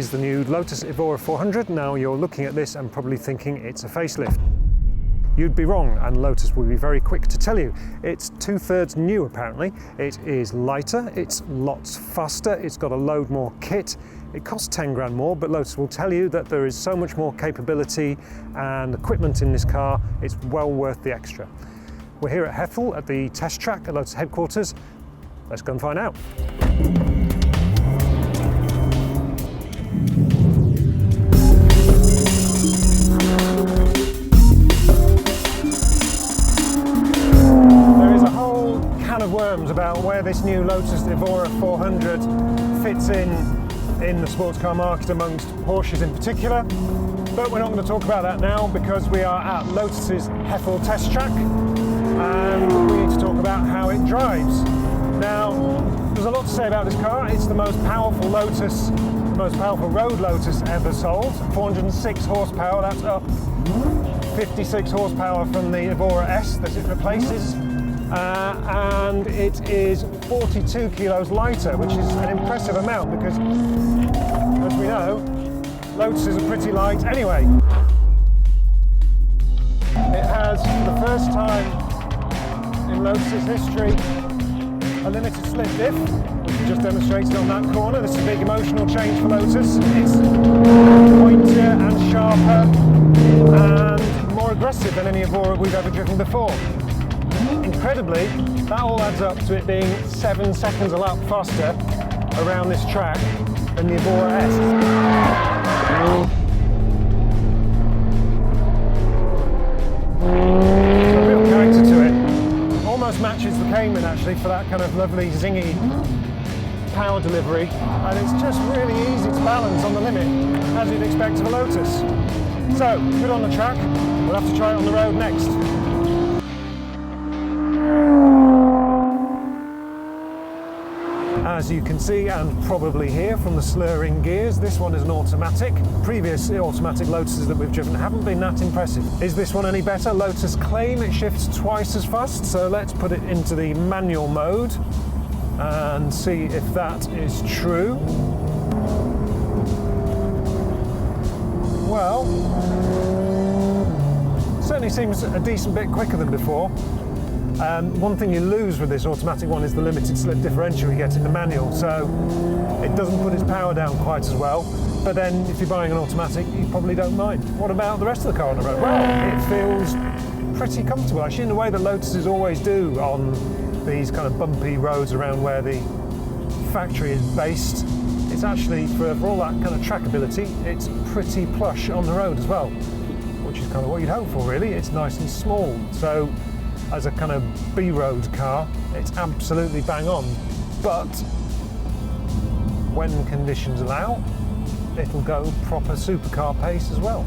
is the new Lotus Evora 400. Now you're looking at this and probably thinking it's a facelift. You'd be wrong, and Lotus will be very quick to tell you. It's 2/3 new apparently. It is lighter, it's lots faster, it's got a load more kit. It costs 10 grand more, but Lotus will tell you that there is so much more capability and equipment in this car, it's well worth the extra. We're here at Hethel at the test track at Lotus headquarters. Let's go and find out. There is a whole can of worms about where this new Lotus Evora 400 fits in the sports car market amongst Porsches in particular. But we're not going to talk about that now because we are at Lotus's Hethel test track and we need to talk about how it drives. Now, there's a lot to say about this car. It's the most powerful Lotus, the most powerful road Lotus ever sold. 406 horsepower, that's up 56 horsepower from the Evora S that it replaces. And it is 42 kilos lighter, which is an impressive amount because, as we know, Lotuses are pretty light anyway. It has, for the first time in Lotus's history, a limited slip diff, which we just demonstrated on that corner. This is a big emotional change for Lotus. It's pointier and sharper and more aggressive than any Evora we've ever driven before. Incredibly, that all adds up to it being 7 seconds a lap faster around this track than the Evora S. There's a real character to it. Almost matches the Cayman actually for that kind of lovely zingy power delivery, and it's just really easy to balance on the limit as you'd expect of a Lotus. So, good on the track, we'll have to try it on the road next. As you can see and probably hear from the slurring gears, this one is an automatic. Previous automatic Lotuses that we've driven haven't been that impressive. Is this one any better? Lotus claim it shifts twice as fast, so let's put it into the manual mode and see if that is true. Well, certainly seems a decent bit quicker than before. One thing you lose with this automatic one is the limited slip differential you get in the manual, so it doesn't put its power down quite as well. But then if you're buying an automatic, you probably don't mind. What about the rest of the car on the road? Well, it feels pretty comfortable actually, in the way that Lotuses always do on these kind of bumpy roads around where the factory is based. It's actually, for all that kind of trackability, it's pretty plush on the road as well, which is kind of what you'd hope for really. It's nice and small, so as a kind of B-road car, it's absolutely bang on. But when conditions allow, it'll go proper supercar pace as well.